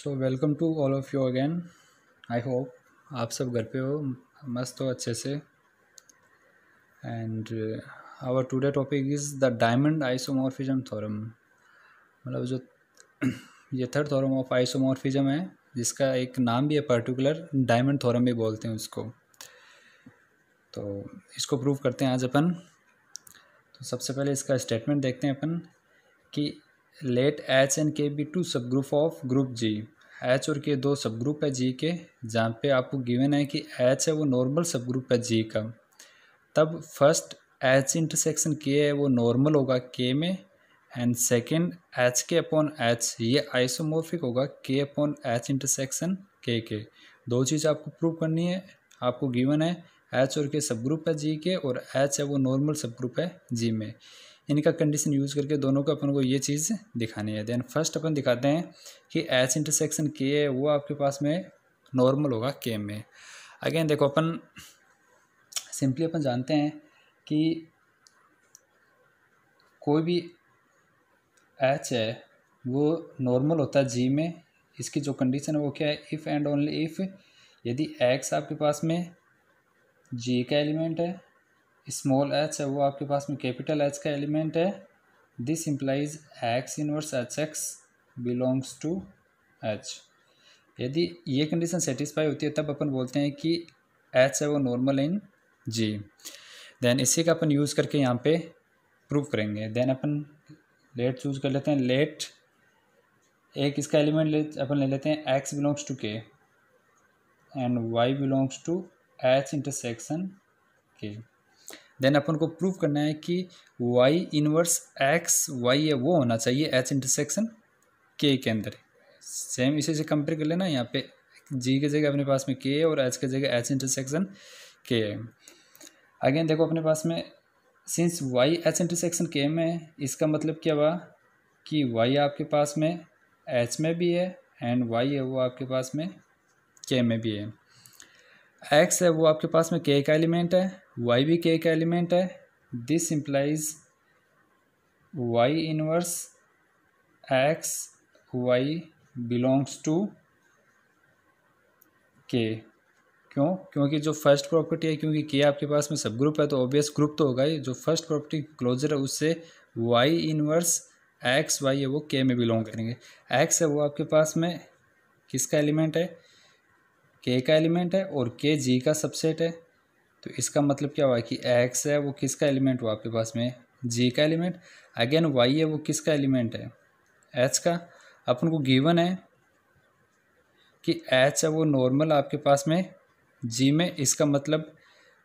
So welcome to all of you again. I hope आप सब घर पे हो, मस्त हो अच्छे से। And our today topic is the diamond isomorphism theorem. मतलब जो ये थर्ड थ्योरम ऑफ आइसोमॉर्फिज्म है, जिसका एक नाम भी है पर्टिकुलर, डायमंड थ्योरम भी बोलते हैं उसको। तो इसको प्रूव करते हैं आज अपन। तो सबसे पहले इसका स्टेटमेंट देखते हैं अपन कि let H and K be two subgroup of group G. H और के दो सब ग्रुप है जी के, जहाँ पे आपको गिवन है कि एच है वो नॉर्मल सब ग्रुप है जी का। तब फर्स्ट एच इंटरसेक्शन के है वो नॉर्मल होगा के में, एंड सेकंड एच के अपॉन एच ये आइसोमॉर्फिक होगा के अपॉन एच इंटरसेक्शन के। दो चीज़ आपको प्रूव करनी है। आपको गिवन है एच और के सब ग्रुप है जी के, और एच है वो नॉर्मल सब ग्रुप है जी में। इनका कंडीशन यूज़ करके दोनों को अपन को ये चीज़ दिखानी है। देन फर्स्ट अपन दिखाते हैं कि एच इंटरसेक्शन के है वो आपके पास में नॉर्मल होगा के में। अगेन देखो, अपन सिंपली अपन जानते हैं कि कोई भी एच है वो नॉर्मल होता है जी में। इसकी जो कंडीशन है वो क्या है, इफ़ एंड ओनली इफ़ यदि एक्स आपके पास में जी का एलिमेंट है, स्मॉल एच है वो आपके पास में कैपिटल एच का एलिमेंट है, this implies x inverse H x belongs to H. यदि ये कंडीशन सेटिस्फाई होती है तब अपन बोलते हैं कि एच है वो नॉर्मल इन जी। देन इसी का अपन यूज़ करके यहाँ पे प्रूव करेंगे। देन अपन लेट चूज कर लेते हैं। लेट एक इसका एलिमेंट अपन ले लेते हैं x belongs to K and y belongs to H intersection K. Then अपन को प्रूव करना है कि y इनवर्स एक्स वाई है वो होना चाहिए एच इंटरसेक्शन के अंदर। सेम इसी से कंपेयर कर लेना। यहाँ पे g की जगह अपने पास में k है और h की जगह एच इंटरसेक्शन के है। अगेन देखो अपने पास में सिंस y एच इंटरसेक्शन के में है, इसका मतलब क्या हुआ कि y आपके पास में h में भी है एंड y है वो आपके पास में k में भी है। x है वो आपके पास में k का एलिमेंट है, y भी k का एलिमेंट है, this implies y inverse x y belongs to K. क्यों? क्योंकि जो फर्स्ट प्रॉपर्टी है, क्योंकि के आपके पास में सब ग्रुप है तो ऑब्वियस ग्रुप तो होगा ही। जो फर्स्ट प्रॉपर्टी क्लोजर है उससे y इनवर्स एक्स वाई है वो के में बिलोंग करेंगे। x है वो आपके पास में किसका एलिमेंट है, के का एलिमेंट है, और के जी का सबसेट है। तो इसका मतलब क्या हुआ कि x है वो किसका एलिमेंट हुआ आपके पास में, g का एलिमेंट। अगेन y है वो किसका एलिमेंट है, h का। अपन को गिवन है कि h है वो नॉर्मल आपके पास में g में। इसका मतलब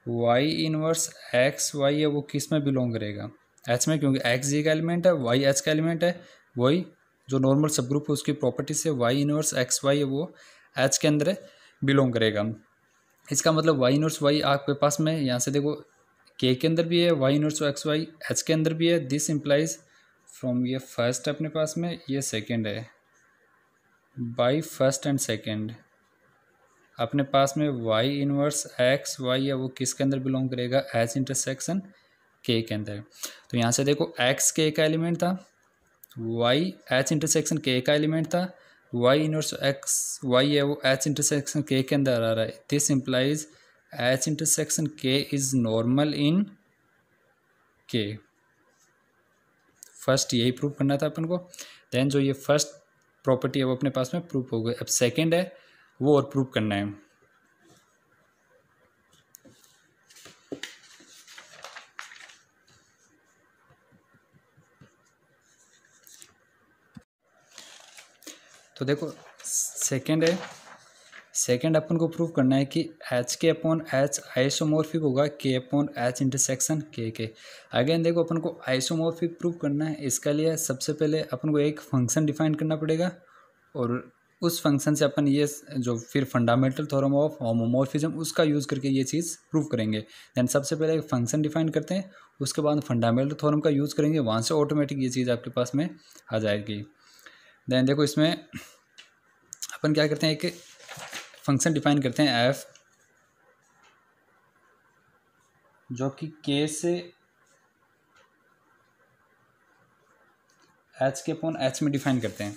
y इनवर्स एक्स वाई है वो किस में बिलोंग करेगा, h में, क्योंकि x g का एलिमेंट है, y h का एलिमेंट है। वही जो नॉर्मल सब ग्रुप है उसकी प्रॉपर्टी से y इनवर्स एक्स वाई है वो h के अंदर बिलोंग करेगा। इसका मतलब y इनवर्स y आपके पास में यहाँ से देखो k के अंदर भी है, y inverse x y h के अंदर भी है। दिस इम्प्लाइज फ्रॉम ये फर्स्ट अपने पास में, ये सेकेंड है, बाई फर्स्ट एंड सेकेंड अपने पास में y इनवर्स एक्स वाई है वो किसके अंदर बिलोंग करेगा, एच इंटरसेक्शन के अंदर। तो यहाँ से देखो x के का एलिमेंट था, y एच इंटरसेक्शन के का एलिमेंट था, y इनवर्स एक्स वाई है वो एच इंटरसेक्शन के अंदर आ रहा है। This implies H intersection K is normal इन के। फर्स्ट यही प्रूव करना था अपन को। देन जो ये फर्स्ट प्रॉपर्टी है वो अपने पास में प्रूव हो गई। अब सेकेंड है वो और प्रूव करना है। तो देखो सेकेंड है, सेकेंड अपन को प्रूव करना है कि एच के अपॉन एच आइसोमॉर्फिक होगा के upon H intersection K. Again देखो अपन को आइसोमॉर्फिक प्रूव करना है। इसके लिए सबसे पहले अपन को एक फंक्शन डिफाइन करना पड़ेगा, और उस फंक्शन से अपन ये जो फिर फंडामेंटल थ्योरम ऑफ होमोमॉर्फिज्म उसका यूज़ करके ये चीज़ प्रूव करेंगे। देन सबसे पहले एक फंक्शन डिफाइन करते हैं, उसके बाद फंडामेंटल थ्योरम का यूज़ करेंगे, वहाँ से ऑटोमेटिक ये चीज़ आपके पास में आ जाएगी। देन देखो इसमें अपन क्या करते हैं, एक फंक्शन डिफाइन करते हैं एफ, जो कि के से एच के अपॉन एच में डिफाइन करते हैं।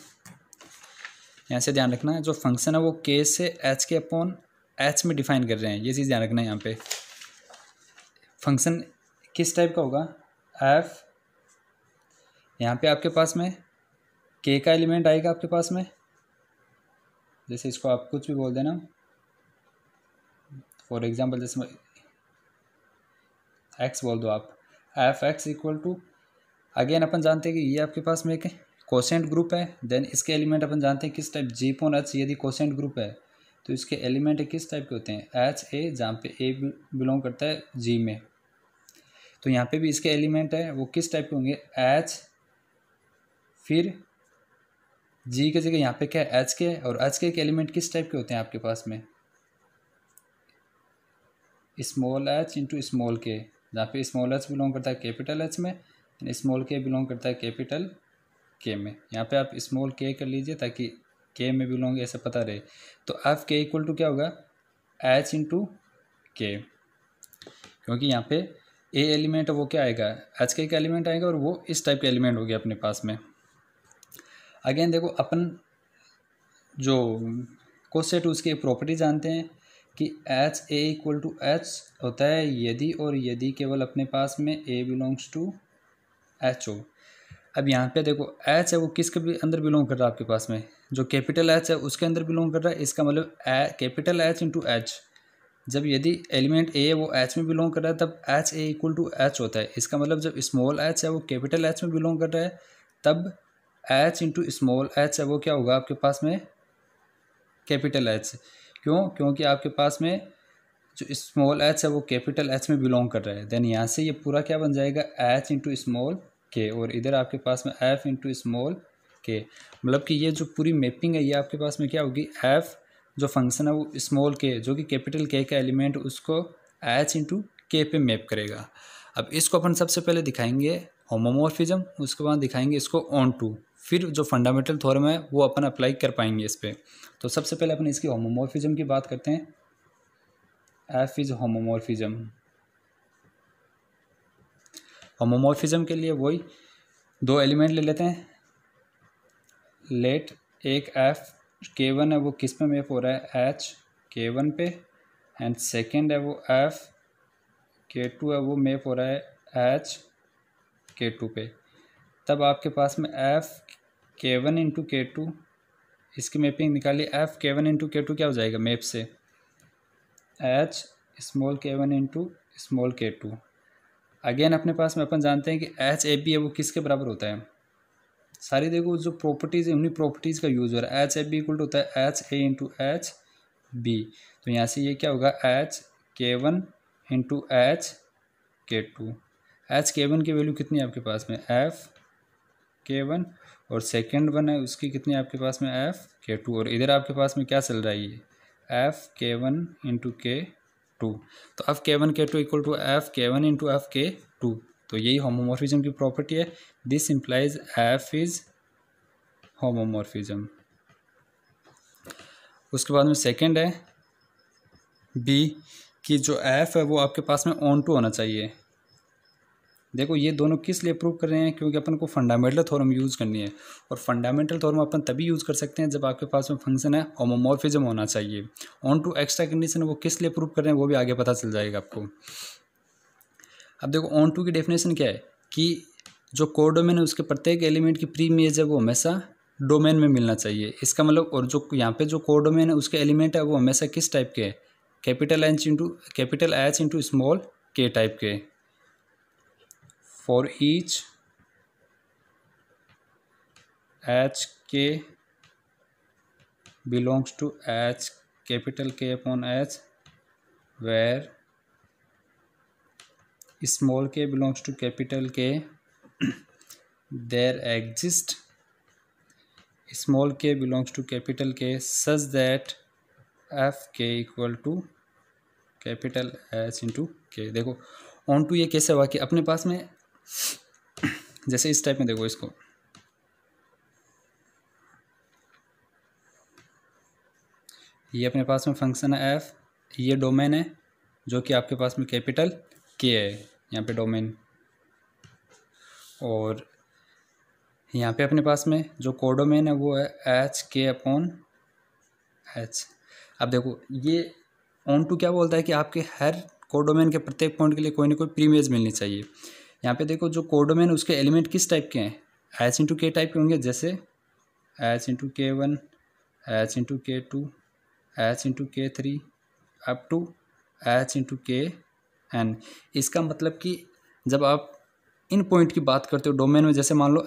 यहाँ से ध्यान रखना जो फंक्शन है वो के से एच के अपॉन एच में डिफाइन कर रहे हैं, ये चीज़ ध्यान रखना है। यहाँ पे फंक्शन किस टाइप का होगा, एफ, यहाँ पे आपके पास में के का एलिमेंट आएगा आपके पास में, जैसे इसको आप कुछ भी बोल देना, फॉर एग्जांपल जैसे एक्स बोल दो आप, f x equal to, again अपन जानते हैं कि ये आपके पास में एक कोसेंट ग्रुप है, देन इसके एलिमेंट अपन जानते हैं किस टाइप, जी अपॉन एच, यदि कोसेंट ग्रुप है तो इसके एलिमेंट किस टाइप के होते हैं, एच ए, जहाँ पे ए बिलोंग करता है जी में, तो यहाँ पे भी इसके एलिमेंट है वो किस टाइप के होंगे, एच, फिर जी की जगह यहाँ पे क्या है एच के, और एच के एलिमेंट किस टाइप के होते हैं आपके पास में, स्मॉल एच इंटू स्मॉल के, जहाँ पे स्मॉल एच बिलोंग करता है कैपिटल एच में, स्मॉल के बिलोंग करता है कैपिटल के में। यहाँ पे आप स्मॉल के कर लीजिए ताकि के में बिलोंग ऐसा पता रहे। तो एफ के इक्वल टू क्या होगा, एच इंटू के, क्योंकि यहाँ पे ए एलिमेंट है वो क्या आएगा, एच के का एलिमेंट आएगा और वो इस टाइप के एलिमेंट हो गया अपने पास में। अगेन देखो अपन जो कोसेट उसकी प्रॉपर्टी जानते हैं कि H a equal to H होता है यदि और यदि केवल अपने पास में ए बिलोंग्स टू एच हो। अब यहाँ पे देखो एच है वो किसके भी अंदर बिलोंग कर रहा है आपके पास में, जो कैपिटल एच है उसके अंदर बिलोंग कर रहा है, इसका मतलब कैपिटल एच इंटू एच, जब यदि एलिमेंट ए वो एच में बिलोंग कर रहा है तब H a equal to H होता है। इसका मतलब जब स्मॉल एच है वो कैपिटल एच में बिलोंग कर रहा है तब एच इंटू स्मॉल एच है वो क्या होगा आपके पास में, कैपिटल एच। क्यों, क्योंकि आपके पास में जो स्मॉल एच है वो कैपिटल एच में बिलोंग कर रहा है। देन यहाँ से ये पूरा क्या बन जाएगा, एच इंटू स्मॉल के, और इधर आपके पास में एफ इंटू स्मॉल के, मतलब कि ये जो पूरी मैपिंग है ये आपके पास में क्या होगी, एफ जो फंक्शन है वो स्मॉल के जो कि कैपिटल के का एलिमेंट उसको एच इंटू के पे मैप करेगा। अब इसको अपन सबसे पहले दिखाएंगे होमोमॉर्फिज्म, उसके बाद दिखाएंगे इसको ऑन टू, फिर जो फंडामेंटल थ्योरम है वो अपन अप्लाई कर पाएंगे इस पर। तो सबसे पहले अपन इसकी होमोमॉर्फिज्म की बात करते हैं। एफ इज होमोमॉर्फिज्म, होमोमॉर्फिज्म के लिए वही दो एलिमेंट ले लेते हैं, लेट एक एफ के वन है वो किस पे मैप हो रहा है, एच के वन पे, एंड सेकेंड है वो एफ के टू है वो मैप हो रहा है एच के टू पे। तब आपके पास में एफ के वन इंटू के टू, इसकी मैपिंग निकालिए, एफ के वन इंटू के टू क्या हो जाएगा मैप से, एच स्मॉल के वन इंटू स्मॉल के टू। अगेन अपने पास में अपन जानते हैं कि एच ए बी है वो किसके बराबर होता है, सारी देखो जो प्रॉपर्टीज़ है उन्हीं प्रॉपर्टीज़ का यूज़ हो रहा है। H a b equal to होता है H a into H b, तो यहाँ से ये क्या होगा, H K one into H K two. H K one की वैल्यू कितनी है आपके पास में, एफ के वन, और सेकेंड वन है उसकी कितनी है आपके पास में, एफ के टू, और इधर आपके पास में क्या चल रहा है ये एफ के वन इंटू के टू। तो एफ के वन के टू इक्वल टू एफ के वन इंटू एफ के टू, तो यही होमोमॉर्फिज्म की प्रॉपर्टी है। This implies F is homomorphism. उसके बाद में सेकंड है बी कि जो एफ है वो आपके पास में ऑन टू होना चाहिए। देखो ये दोनों किस लिए प्रूव कर रहे हैं, क्योंकि अपन को फंडामेंटल थ्योरम यूज़ करनी है, और फंडामेंटल थ्योरम अपन तभी यूज़ कर सकते हैं जब आपके पास में फंक्शन है होमोमॉर्फिज्म होना चाहिए। ऑन टू एक्स्ट्रा कंडीशन वो किस लिए प्रूव कर रहे हैं वो भी आगे पता चल जाएगा आपको। अब देखो ऑन टू की डेफिनेशन क्या है कि जो कोडोमेन है उसके प्रत्येक एलिमेंट की प्री इमेज है वो हमेशा डोमेन में मिलना चाहिए। इसका मतलब, और जो यहाँ पे जो कोडोमेन है उसके एलिमेंट है वो हमेशा किस टाइप के है, capital H into small K type के। For each H K belongs to H capital K upon H, where small k belongs to capital K, there exist small k belongs to capital K such that f k equal to capital H into K। देखो on to ये कैसे हुआ कि अपने पास में जैसे इस टाइप में, देखो इसको ये अपने पास में फंक्शन है f, ये डोमेन है जो कि आपके पास में कैपिटल K है यहाँ पे डोमेन, और यहाँ पे अपने पास में जो कोडोमेन है वो है एच के अपॉन एच। अब देखो ये ऑन टू क्या बोलता है कि आपके हर कोडोमेन के प्रत्येक पॉइंट के लिए कोई ना कोई प्री इमेज मिलनी चाहिए। यहाँ पे देखो जो कोडोमेन उसके एलिमेंट किस टाइप के हैं, एच इंटू के टाइप के होंगे, जैसे H into K one, H into K two, H into K three up to H into K n. इसका मतलब कि जब आप इन पॉइंट की बात करते हो डोमेन में, जैसे मान लो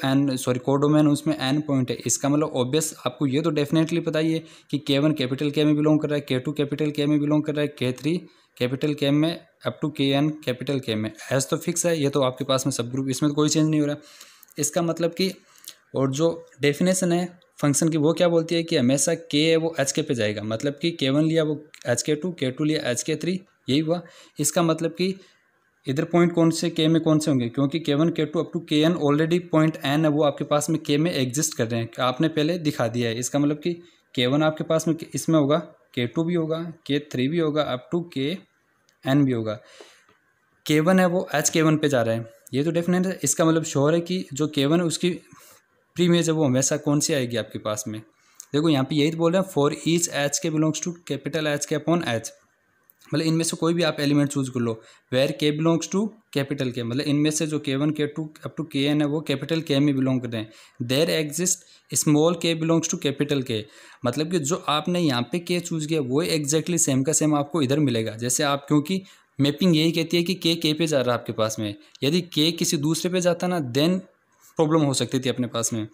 कोडोमेन उसमें एन पॉइंट है, इसका मतलब ऑब्वियस आपको ये तो डेफिनेटली पता ही है कि के वन कैपिटल के में बिलोंग कर रहा है, के टू कैपिटल के में बिलोंग कर रहा है, के थ्री कैपिटल के में अप टू के एन कैपिटल के में। एस तो फिक्स है, ये तो आपके पास में सब ग्रुप, इसमें तो कोई चेंज नहीं हो रहा। इसका मतलब कि और जो डेफिनेशन है फंक्शन की वो क्या बोलती है कि हमेशा के है वो एच के पे जाएगा, मतलब कि के वन लिया वो एच के टू लिया एच के थ्री, यही हुआ। इसका मतलब कि इधर पॉइंट कौन से के में कौन से होंगे, क्योंकि के वन के टू अप टू के एन ऑलरेडी पॉइंट एन है वो आपके पास में के में एग्जिस्ट कर रहे हैं, आपने पहले दिखा दिया है। इसका मतलब कि के वन आपके पास में इसमें होगा, के टू भी होगा, के थ्री भी होगा, अप टू के एन भी होगा। के वन है वो एच के वन पे जा रहा है, ये तो डेफिनेट है। इसका मतलब श्योर है कि जो के वन है उसकी प्री इमेज है वो हमेशा कौन सी आएगी आपके पास में। देखो यहाँ पे यही तो बोल रहे हैं, for each H K belongs to capital H के अपॉन एच, मतलब इनमें से कोई भी आप एलिमेंट चूज कर लो, वेयर के बिलोंग्स टू कैपिटल के, मतलब इनमें से जो के वन के टू अप टू के एन है वो कैपिटल के में बिलोंग कर रहे हैं। देयर एग्जिस्ट स्मॉल के बिलोंग्स टू कैपिटल के, मतलब कि जो आपने यहाँ पे के चूज किया वो एग्जैक्टली सेम का सेम आपको इधर मिलेगा। जैसे आप, क्योंकि मैपिंग यही कहती है कि के पे जा रहा है आपके पास में, यदि के किसी दूसरे पे जाता ना देन प्रॉब्लम हो सकती थी अपने पास में।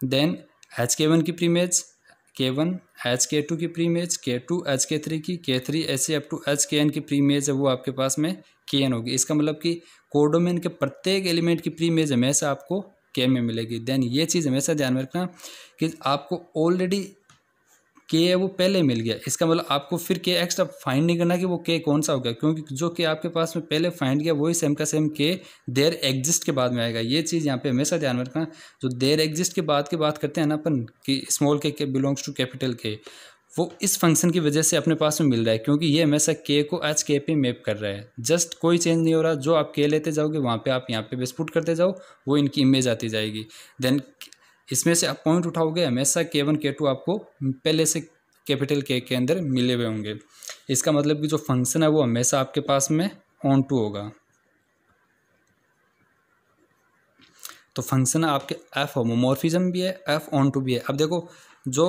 देन एच के वन की प्रीमेज के वन, एच के टू की प्रीमेज के टू, एच के थ्री की के थ्री, ऐसे अप टू एच के एन की प्रीमेज है वो आपके पास में के एन होगी। इसका मतलब कि कोडोमेन के प्रत्येक एलिमेंट की प्रीमेज हमेशा आपको के में मिलेगी। देन ये चीज़ हमेशा ध्यान में रखना कि आपको ऑलरेडी के है वो पहले मिल गया, इसका मतलब आपको फिर के एक्स्ट्रा फाइंड नहीं करना कि वो के कौन सा हो गया, क्योंकि जो के आपके पास में पहले फाइंड किया वही सेम का सेम के देयर एग्जिस्ट के बाद में आएगा। ये चीज़ यहाँ पे हमेशा ध्यान में रखना। जो देयर एग्जिस्ट के बाद की बात करते हैं ना अपन कि स्मॉल के बिलोंग्स टू कैपिटल के, वो इस फंक्शन की वजह से अपने पास में मिल रहा है, क्योंकि ये हमेशा के को एच के पे मैप कर रहा है, जस्ट कोई चेंज नहीं हो रहा। जो आप के लेते जाओगे वहाँ पे आप यहाँ पे बेस पुट करते जाओ, वो इनकी इमेज आती जाएगी। देन इसमें से आप पॉइंट उठाओगे हमेशा के वन के टू आपको पहले से कैपिटल के अंदर मिले हुए होंगे। इसका मतलब कि जो फंक्शन है वो हमेशा आपके पास में ऑन टू होगा। तो फंक्शन आपके एफ होमोमॉर्फिज्म भी है, एफ ऑन टू भी है। अब देखो जो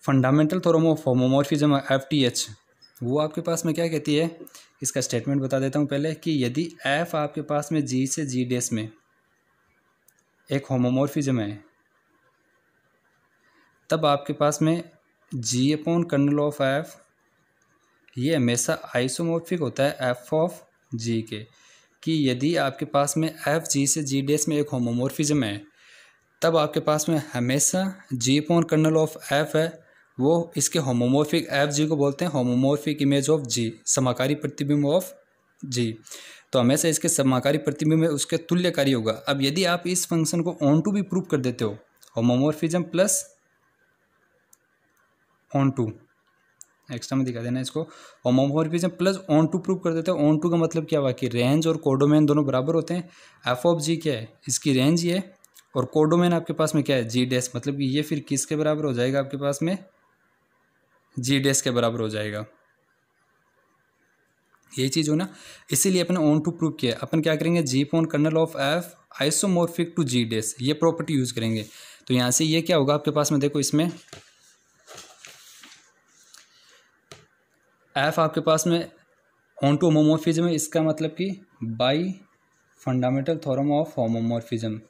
फंडामेंटल थ्योरम ऑफ होमोमॉर्फिज्म है एफ टी एच, वो आपके पास में क्या कहती है, इसका स्टेटमेंट बता देता हूँ पहले कि यदि एफ आपके पास में जी से जी डेस में एक होमोमॉर्फिज्म है, तब आपके पास में जी अपॉन कर्नल ऑफ एफ ये हमेशा आइसोमॉर्फिक होता है एफ ऑफ जी के, कि यदि आपके पास में एफ जी से जी डेस में एक होमोमॉर्फिज्म है, तब आपके पास में हमेशा जी अपॉन कर्नल ऑफ एफ है वो इसके होमोमॉर्फिक एफ जी को बोलते हैं होमोमॉर्फिक इमेज ऑफ जी, समाकारी प्रतिबिंब ऑफ जी। तो हमेशा इसके समाकारी प्रतिबिंब में उसके तुल्यकारी होगा। अब यदि आप इस फंक्शन को ऑन टू भी प्रूव कर देते हो, homomorphism plus onto, extra में दिखा देना इसको, homomorphism plus onto prove कर देते हैं। ऑन टू का मतलब क्या हुआ कि रेंज और कोडोमेन दोनों बराबर होते हैं। एफ ऑफ जी क्या है, इसकी रेंज ये है, और कोडोमेन आपके पास में क्या है जी डैश, मतलब कि ये फिर किसके बराबर हो जाएगा आपके पास में जी डैश के बराबर हो जाएगा। यही चीज़ हो ना, इसीलिए अपने ऑन टू प्रूव किया। अपन क्या करेंगे, g upon kernel of f isomorphic to g dash, ये प्रॉपर्टी यूज करेंगे। तो यहाँ से ये क्या होगा आपके पास में, देखो इसमें एफ आपके पास में ऑन टू होमोमॉर्फिज्म है, इसका मतलब कि by fundamental theorem of homomorphism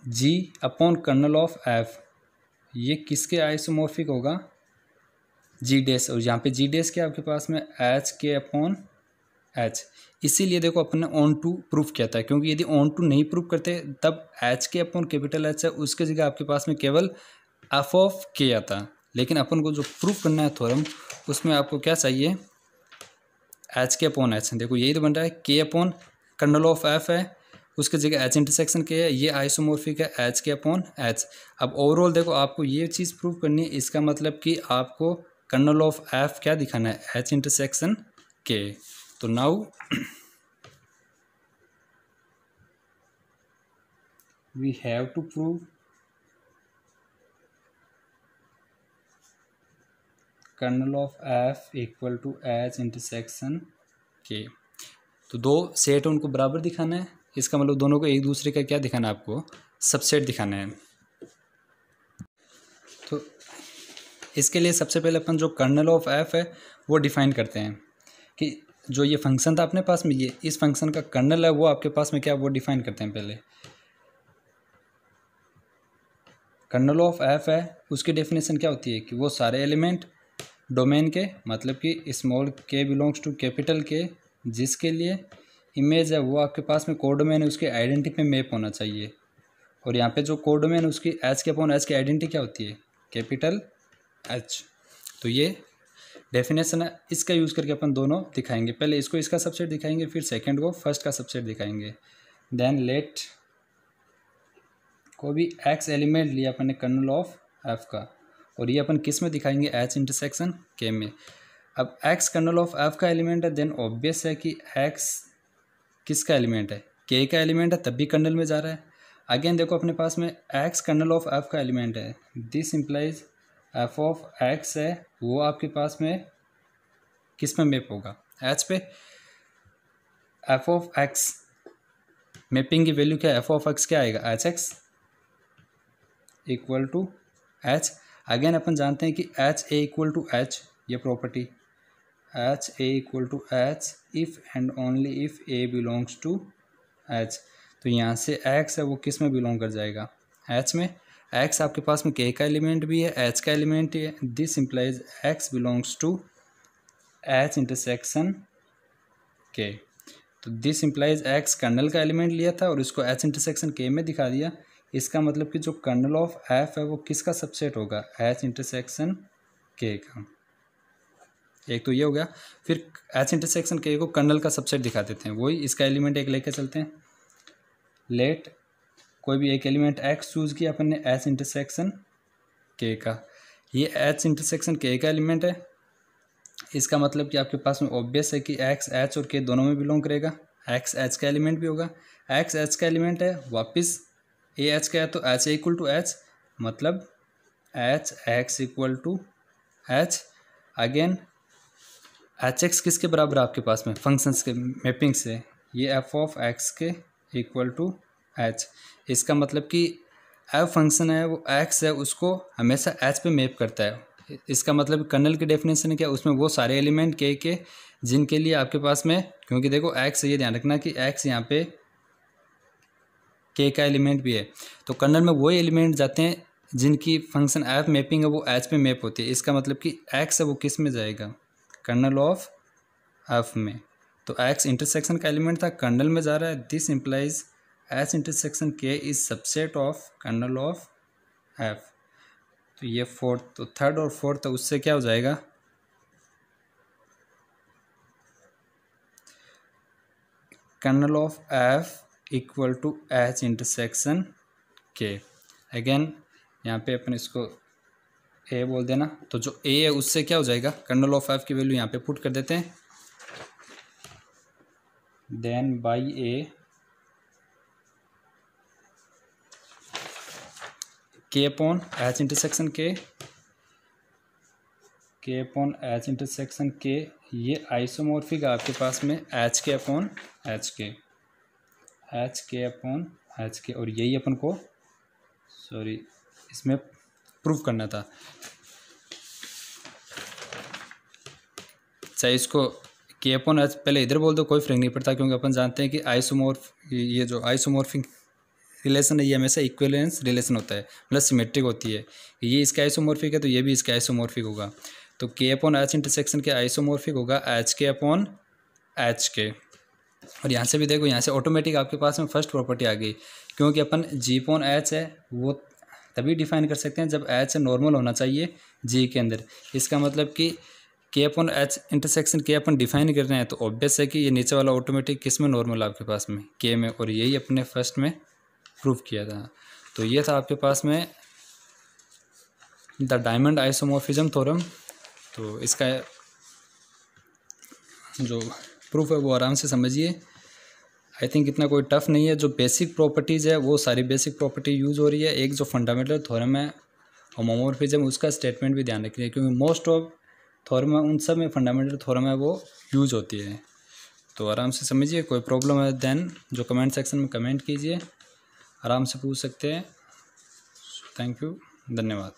G upon kernel of F ये किसके आइसोमॉर्फिक होगा, जी डैश, और यहाँ पे जी डैश क्या आपके पास में एच के अपॉन एच। इसीलिए देखो अपन ने ऑन टू प्रूफ किया था, क्योंकि यदि ऑन टू नहीं प्रूफ करते तब एच के अपॉन कैपिटल एच है, उसके जगह आपके पास में केवल एफ ऑफ के आता। लेकिन अपन को जो प्रूफ करना है थ्योरम, उसमें आपको क्या चाहिए, एच के अपॉन एच। देखो यही तो बन रहा है, के अपॉन कर्नल ऑफ एफ है, उसके जगह एच इंटरसेक्शन के है, ये आइसोमॉर्फिक है एच के अपॉन एच। अब ओवरऑल देखो आपको ये चीज़ प्रूव करनी है, इसका मतलब कि आपको कर्नल ऑफ एफ क्या दिखाना है, एच इंटरसेक्शन के। तो now we have to prove kernel of F equal to H intersection K. तो दो सेट उनको बराबर दिखाना है, इसका मतलब दोनों को एक दूसरे का क्या दिखाना है, आपको सबसेट दिखाना है। तो इसके लिए सबसे पहले अपन जो कर्नल ऑफ एफ है वो डिफाइन करते हैं कि जो ये फंक्शन था अपने पास में, ये इस फंक्शन का कर्नल है वो आपके पास में क्या, वो डिफाइन करते हैं। पहले कर्नल ऑफ एफ है, उसकी डेफिनेशन क्या होती है कि वो सारे एलिमेंट डोमेन के, मतलब कि स्मॉल के बिलोंग्स टू कैपिटल के, जिसके लिए इमेज है वो आपके पास में कोडोमेन है उसके आइडेंटिटी पे मैप होना चाहिए। और यहाँ पे जो कोडोमेन है उसकी एच के अपॉन एच की आइडेंटिटी क्या होती है, कैपिटल एच। तो ये डेफिनेशन है, इसका यूज़ करके अपन दोनों दिखाएंगे। पहले इसको इसका सबसेट दिखाएंगे, फिर सेकंड को फर्स्ट का सबसेट दिखाएंगे। देन लेट को भी एक्स एलिमेंट लिया अपन ने कर्नल ऑफ एफ का, और ये अपन किस में दिखाएंगे, एच इंटरसेक्शन के में। अब एक्स कर्नल ऑफ एफ का एलिमेंट है, देन ऑब्वियस है कि एक्स किसका एलिमेंट है, के का एलिमेंट है, तब भी कर्नल में जा रहा है। अगेन देखो अपने पास में एक्स कर्नल ऑफ एफ का एलिमेंट है, this implies F of x है वो आपके पास में किस में मैप होगा, एच पे। एफ ऑफ एक्स मैपिंग की वैल्यू क्या है, एफ ऑफ एक्स क्या आएगा, h x equal to h. Again अपन जानते हैं कि H a equal to h, ये property h a equal to h if and only if a belongs to h. तो यहाँ से एक्स है वो किस में बिलोंग कर जाएगा, एच में। एक्स आपके पास में के का एलिमेंट भी है, एच का एलिमेंट ही है, this implies x belongs to H intersection K. तो दिस इम्प्लाइज एक्स कर्नल का एलिमेंट लिया था और इसको एच इंटरसेक्शन के में दिखा दिया। इसका मतलब कि जो कर्नल ऑफ एफ है वो किसका सबसेट होगा, एच इंटरसेक्शन के का। एक तो ये हो गया, फिर एच इंटरसेक्शन के को कर्नल का सबसेट दिखा देते हैं, वही इसका एलिमेंट एक लेके चलते हैं। लेट कोई भी एक एलिमेंट एक्स चूज किया अपन ने एच इंटरसेक्शन के का, ये एच इंटरसेक्शन के का एलिमेंट है। इसका मतलब कि आपके पास में ऑब्वियस है कि एक्स एच और के दोनों में बिलोंग करेगा, एक्स एच का एलिमेंट भी होगा। एक्स एच का एलिमेंट है, वापस ए एच का है तो h a equal to h, मतलब h x equal to h. Again h x किसके बराबर है आपके पास में, फंक्शंस के मैपिंग से, ये एफ ऑफ एक्स के इक्वल टू एच। इसका मतलब कि एफ फंक्शन है वो एक्स है उसको हमेशा एच पे मैप करता है। इसका मतलब कर्नल की डेफिनेशन क्या है, उसमें वो सारे एलिमेंट के जिनके लिए आपके पास में, क्योंकि देखो एक्स ये ध्यान रखना कि एक्स यहाँ पे के का एलिमेंट भी है, तो कर्नल में वही एलिमेंट जाते हैं जिनकी फंक्शन एफ मैपिंग है वो एच पे मैप होती है। इसका मतलब कि एक्स है वो किस में जाएगा, कर्नल ऑफ एफ में। तो एक्स इंटरसेक्शन का एलिमेंट था, कर्नल में जा रहा है, this implies H intersection K is subset of kernel of F. तो ये फोर्थ, तो थर्ड और फोर्थ तो उससे क्या हो जाएगा, kernel of F equal to H intersection K. Again यहाँ पे अपन इसको ए बोल देना, तो जो ए है उससे क्या हो जाएगा, कर्नल ऑफ एफ की वैल्यू यहाँ पे पुट कर देते हैं। देन बाई ए के अपॉन एच इंटरसेक्शन के अपॉन एच इंटरसेक्शन के, ये आइसोमॉर्फिक है आपके पास में एच के अपॉन एच के, एच के अपॉन एच के। और यही अपन को इसमें प्रूफ करना था। चाहे इसको के अपॉन एच पहले इधर बोल दो, कोई फर्क नहीं पड़ता, क्योंकि अपन जानते हैं कि ये जो आइसोमॉर्फिक रिलेशन है ये हमेशा इक्विवेलेंस रिलेशन होता है, मतलब सिमेट्रिक होती है। ये इसका आइसोमॉर्फिक है तो ये भी इसका आइसोमॉर्फिक होगा। तो के अपॉन एच इंटरसेक्शन के आइसोमॉर्फिक होगा एच के अपॉन एच के। और यहाँ से भी देखो, यहाँ से ऑटोमेटिक आपके पास में फर्स्ट प्रॉपर्टी आ गई, क्योंकि अपन जी अपॉन एच है वो तभी डिफाइन कर सकते हैं जब एच नॉर्मल होना चाहिए जी के अंदर। इसका मतलब कि के अपॉन एच इंटरसेक्शन के अपन डिफाइन कर रहे हैं, तो ऑब्वियस है कि ये नीचे वाला ऑटोमेटिक किस में नॉर्मल आपके पास में, के में। और यही अपने फर्स्ट में प्रूफ किया था। तो ये था आपके पास में द डायमंड आइसोमॉर्फिज्म थ्योरम। तो इसका जो प्रूफ है वो आराम से समझिए। आई थिंक इतना कोई टफ नहीं है। जो बेसिक प्रॉपर्टीज़ है वो सारी बेसिक प्रॉपर्टी यूज़ हो रही है। एक जो फंडामेंटल थ्योरम है होमोमॉर्फिज्म, उसका स्टेटमेंट भी ध्यान रखिए, क्योंकि मोस्ट ऑफ थ्योरम है उन सब में फंडामेंटल थ्योरम है वो यूज़ होती है। तो आराम से समझिए, कोई प्रॉब्लम है देन जो कमेंट सेक्शन में कमेंट कीजिए, आराम से पूछ सकते हैं। थैंक यू, धन्यवाद।